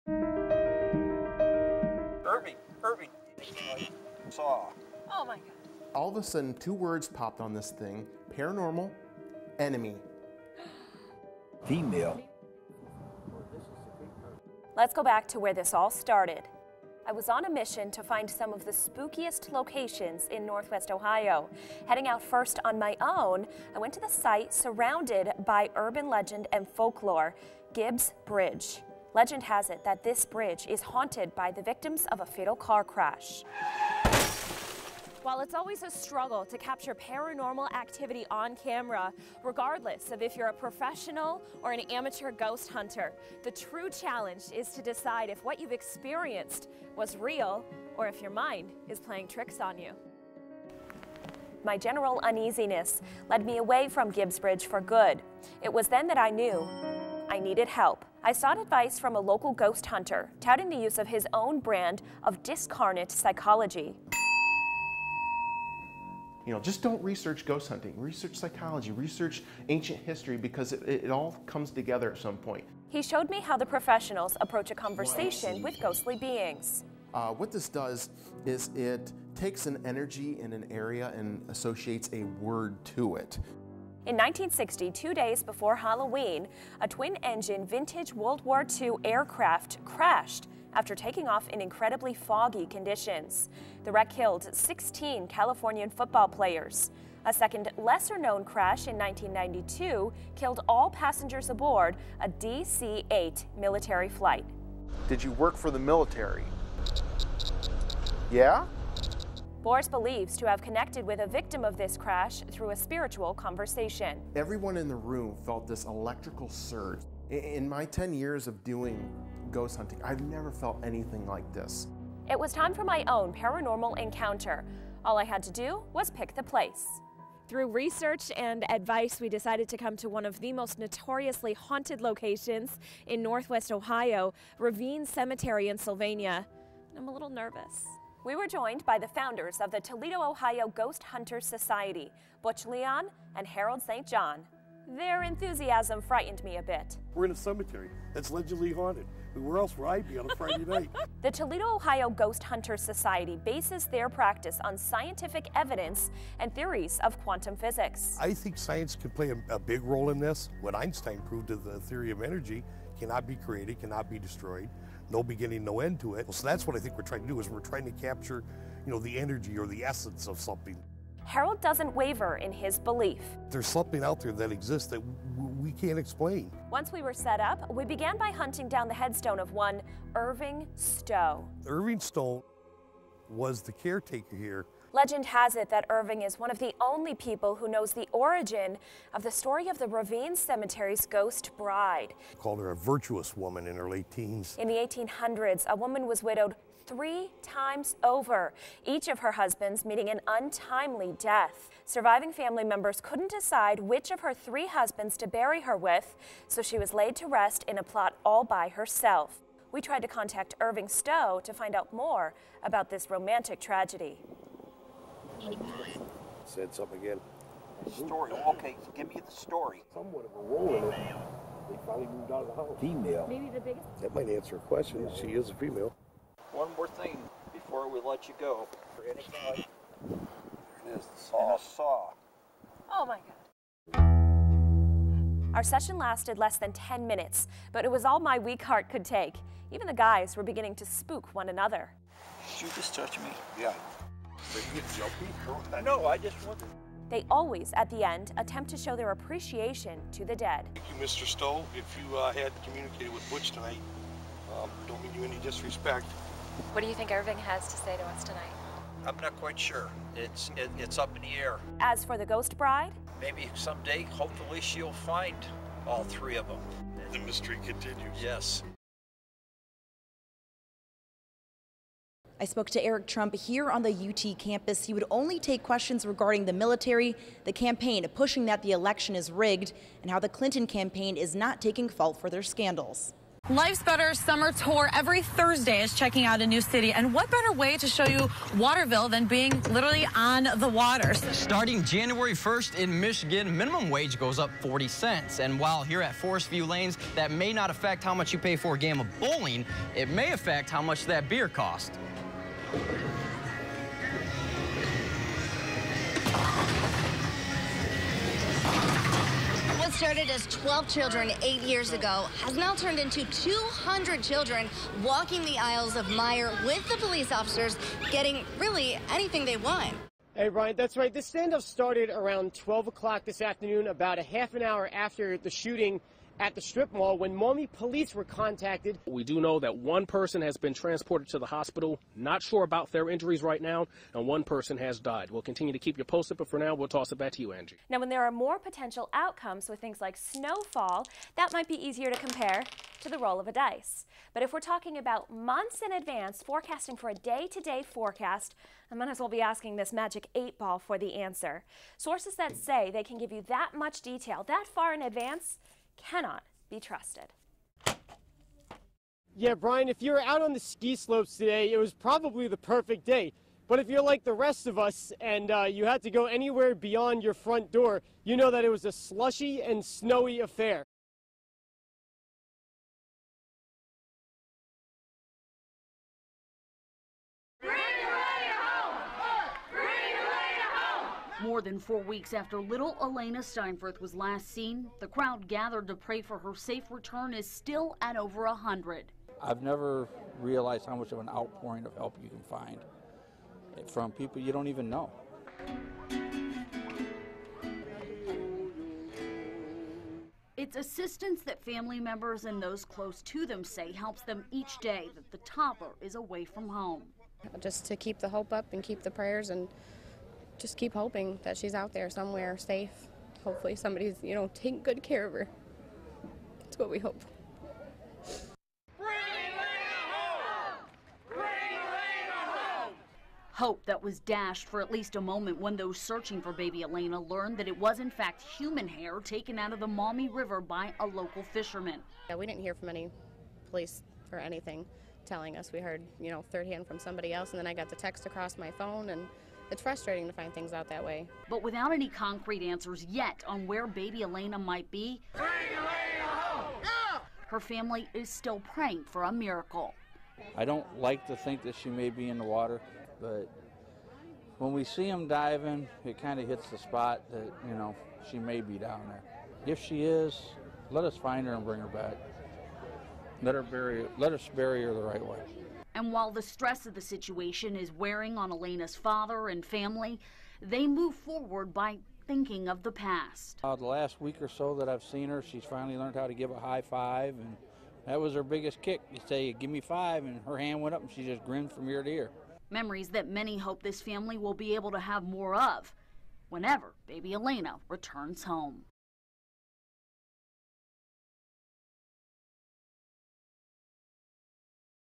Irving, saw. Oh my God. All of a sudden, two words popped on this thing: paranormal, enemy. Female. Let's go back to where this all started. I was on a mission to find some of the spookiest locations in Northwest Ohio. Heading out first on my own, I went to the site surrounded by urban legend and folklore, Gibbs Bridge. Legend has it that this bridge is haunted by the victims of a fatal car crash. While it's always a struggle to capture paranormal activity on camera, regardless of if you're a professional or an amateur ghost hunter, the true challenge is to decide if what you've experienced was real or if your mind is playing tricks on you. My general uneasiness led me away from Gibbs Bridge for good. It was then that I knew I needed help. I sought advice from a local ghost hunter, touting the use of his own brand of discarnate psychology. Just don't research ghost hunting. Research psychology, research ancient history, because it all comes together at some point. He showed me how the professionals approach a conversation with ghostly beings. What this does is it takes an energy in an area and associates a word to it. In 1960, 2 days before Halloween, a twin-engine vintage World War II aircraft crashed after taking off in incredibly foggy conditions. The wreck killed 16 Californian football players. A second, lesser-known crash in 1992 killed all passengers aboard a DC-8 military flight. Did you work for the military? Yeah? Boris believes to have connected with a victim of this crash through a spiritual conversation. Everyone in the room felt this electrical surge. In my 10 years of doing ghost hunting, I've never felt anything like this. It was time for my own paranormal encounter. All I had to do was pick the place. Through research and advice, we decided to come to one of the most notoriously haunted locations in Northwest Ohio, Ravine Cemetery in Sylvania. I'm a little nervous. We were joined by the founders of the Toledo, Ohio Ghost Hunters Society, Butch Leon and Harold St. John. Their enthusiasm frightened me a bit. We're in a cemetery that's allegedly haunted. Where else would I be on a Friday night? The Toledo, Ohio Ghost Hunters Society bases their practice on scientific evidence and theories of quantum physics. I think science can play a big role in this. What Einstein proved to the theory of energy cannot be created, cannot be destroyed, no beginning, no end to it. So that's what I think we're trying to do, is we're trying to capture, the energy or the essence of something. Harold doesn't waver in his belief. There's something out there that exists that we can't explain. Once we were set up, we began by hunting down the headstone of one Irving Stowe. Irving Stowe was the caretaker here. Legend has it that Irving is one of the only people who knows the origin of the story of the Ravine Cemetery's ghost bride. Called her a virtuous woman in her late teens. In the 1800s, a woman was widowed 3 times over, each of her husbands meeting an untimely death. Surviving family members couldn't decide which of her 3 husbands to bury her with, so she was laid to rest in a plot all by herself. We tried to contact Irving Stowe to find out more about this romantic tragedy. Said something again. Story. Okay, give me the story. Somewhat of a role in it. They finally moved out of the house. Female. Maybe the biggest. That might answer a question. She is a female. One more thing before we let you go. For anybody. There it is. The saw. And a saw. Oh my God. Our session lasted less than 10 minutes, but it was all my weak heart could take. Even the guys were beginning to spook one another. Did you just touch me? Yeah. Are you getting jumpy? No, I just wondered. They always, at the end, attempt to show their appreciation to the dead. Thank you, Mr. Stowe. If you had communicated with Butch tonight, don't mean you any disrespect. What do you think Irving has to say to us tonight? I'm not quite sure. It's up in the air. As for the ghost bride, Maybe someday, hopefully, she'll find all 3 of them. The mystery continues. Yes. I spoke to Eric Trump here on the UT campus. He would only take questions regarding the military, the campaign pushing that the election is rigged, and how the Clinton campaign is not taking fault for their scandals. Life's Better Summer Tour every Thursday is checking out a new city. And what better way to show you Waterville than being literally on the water? Starting January 1st in Michigan, minimum wage goes up 40 cents. And while here at Forest View Lanes, that may not affect how much you pay for a game of bowling, it may affect how much that beer costs. What started as 12 children 8 years ago has now turned into 200 children walking the aisles of Meijer with the police officers, getting really anything they want. Hey, Brian, that's right. This standoff started around 12 o'clock this afternoon, about a half an hour after the shooting at the strip mall when Maumee police were contacted. We do know that one person has been transported to the hospital. Not sure about their injuries right now, and one person has died. We'll continue to keep you posted, but for now, we'll toss it back to you, Angie. Now, when there are more potential outcomes with things like snowfall, that might be easier to compare to the roll of a dice. But if we're talking about months in advance, forecasting for a day-to-day forecast, I might as well be asking this magic 8-ball for the answer. Sources that say they can give you that much detail that far in advance cannot be trusted. Yeah, Brian, if you're out on the ski slopes today, it was probably the perfect day. But if you're like the rest of us and you had to go anywhere beyond your front door, you know that it was a slushy and snowy affair. More than 4 weeks after little Elena Steinfurth was last seen, the crowd gathered to pray for her safe return is still at over 100. I've never realized how much of an outpouring of help you can find from people you don't even know. It's assistance that family members and those close to them say helps them each day that the toddler is away from home. Just to keep the hope up and keep the prayers and just keep hoping that she's out there somewhere safe. Hopefully somebody's, taking good care of her. That's what we hope. Hope that was dashed for at least a moment when those searching for baby Elena learned that it was in fact human hair taken out of the Maumee River by a local fisherman. Yeah, we didn't hear from any police or anything telling us. We heard, third hand from somebody else, and then I got the text across my phone, and it's frustrating to find things out that way. But without any concrete answers yet on where baby Elena might be, her family is still praying for a miracle. I don't like to think that she may be in the water, but when we see them diving, it kind of hits the spot that, she may be down there. If she is, let us find her and bring her back. Let us bury her the right way. And while the stress of the situation is wearing on Elena's father and family, they move forward by thinking of the past. The last week or so that I've seen her, she's finally learned how to give a high five, and that was her biggest kick. You say, "Give me five," and her hand went up and she just grinned from ear to ear. Memories that many hope this family will be able to have more of whenever baby Elena returns home.